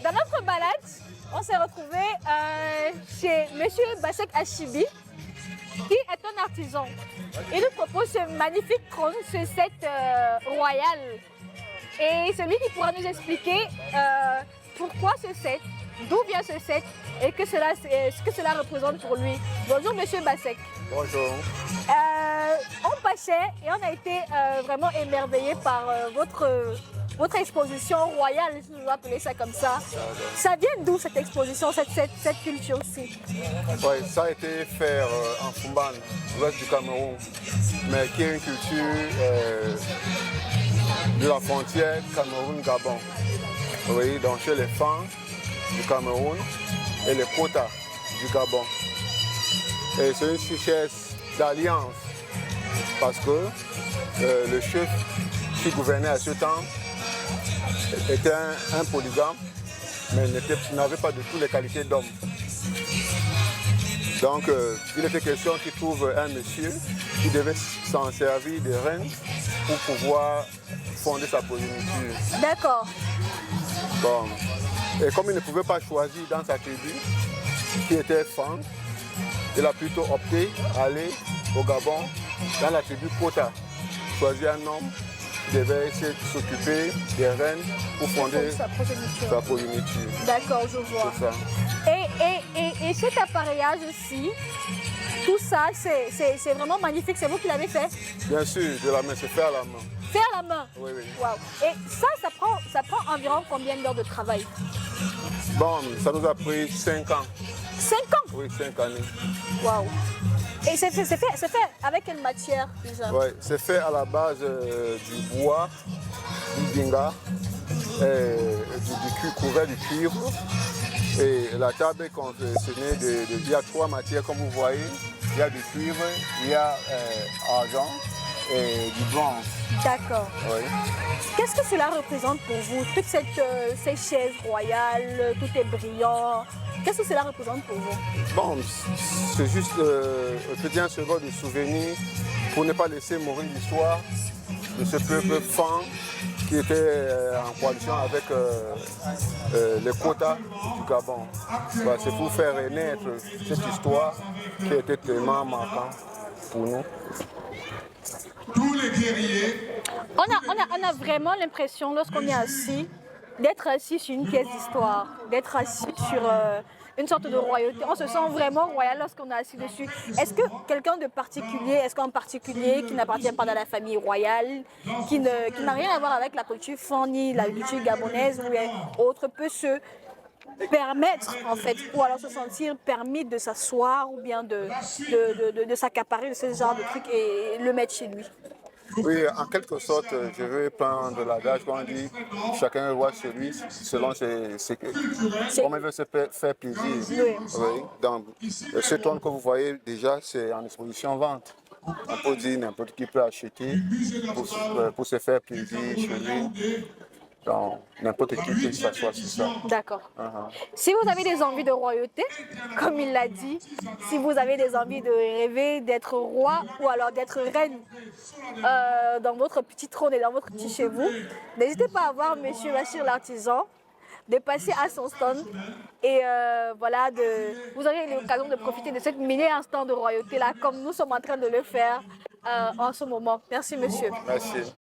dans notre balade, on s'est retrouvé chez Monsieur Bassek Achibi, qui est un artisan. Il nous propose ce magnifique trône, ce set royal. Et c'est lui qui pourra nous expliquer pourquoi ce set, d'où vient ce set et ce que cela représente pour lui. Bonjour Monsieur Bassek. Bonjour. On passait et on a été vraiment émerveillés par votre exposition royale, si je dois appeler ça comme ça. Ça vient d'où cette exposition, cette culture-ci? Oui, ça a été fait en Fumban, l'ouest du Cameroun, mais qui est une culture de la frontière Cameroun-Gabon. Oui, donc chez les Fans du Cameroun et les Kota du Gabon. Et c'est une richesse d'alliance parce que le chef qui gouvernait à ce temps était un polygame, mais n'avait pas de toutes les qualités d'homme. Donc, il était question qu'il trouve un monsieur qui devait s'en servir de reine pour pouvoir fonder sa progéniture. D'accord. Bon. Et comme il ne pouvait pas choisir dans sa tribu, qui était femme, il a plutôt opté à aller au Gabon, dans la tribu Kota, choisir un homme qui devait essayer de s'occuper des reines pour fonder sa progéniture. D'accord, je vois. C'est ça. Et cet appareillage-ci, tout ça, c'est vraiment magnifique. C'est vous qui l'avez fait? Bien sûr, de la main, c'est fait à la main. Fait à la main? Oui, oui. Wow. Et ça prend environ combien d'heures de travail? Bon, ça nous a pris 5 ans. 5 ans? Oui, 5 années. Waouh. Et c'est fait avec quelle matière déjà? Oui, c'est fait à la base du bois, du dinga, du couvert du cuivre. Et la table est constituée il y a 3 matières comme vous voyez. Il y a du cuivre, il y a argent et du bronze. D'accord. Oui. Qu'est-ce que cela représente pour vous? Toutes ces chaises royales, tout est brillant. Qu'est-ce que cela représente pour vous? Bon, c'est juste un second de souvenir pour ne pas laisser mourir l'histoire de ce peuple fan qui était en coalition avec les quotas du Gabon. Voilà, c'est pour faire renaître cette histoire qui a été tellement marquante pour nous. Tous les guerriers. On a vraiment l'impression, lorsqu'on est assis, d'être assis sur une pièce d'histoire, d'être assis sur une sorte de royauté. On se sent vraiment royal lorsqu'on est assis dessus. Est-ce que quelqu'un de particulier, est-ce qu'un particulier qui n'appartient pas à la famille royale, qui n'a rien à voir avec la culture fan ni la culture gabonaise ou autre, peut se permettre en fait, ou alors se sentir permis de s'asseoir ou bien de s'accaparer de ce genre de trucs et le mettre chez lui? Oui, en quelque sorte, je veux prendre l'adage qu'on dit chacun voit chez lui selon comment il veut se faire plaisir. Oui. Oui. Donc, ce trône que vous voyez déjà, c'est en exposition vente. On peut dire n'importe qui peut acheter pour se faire plaisir chez lui. Donc, n'importe qui peut s'asseoir sur ça. D'accord. Si vous avez des envies de royauté, comme il l'a dit, si vous avez des envies de rêver d'être roi ou alors d'être reine dans votre petit trône et dans votre petit chez vous, n'hésitez pas à voir Monsieur Bachir l'artisan, de passer à son stand et voilà, vous aurez l'occasion de profiter de cette mini instant de royauté là, comme nous sommes en train de le faire en ce moment. Merci monsieur. Merci.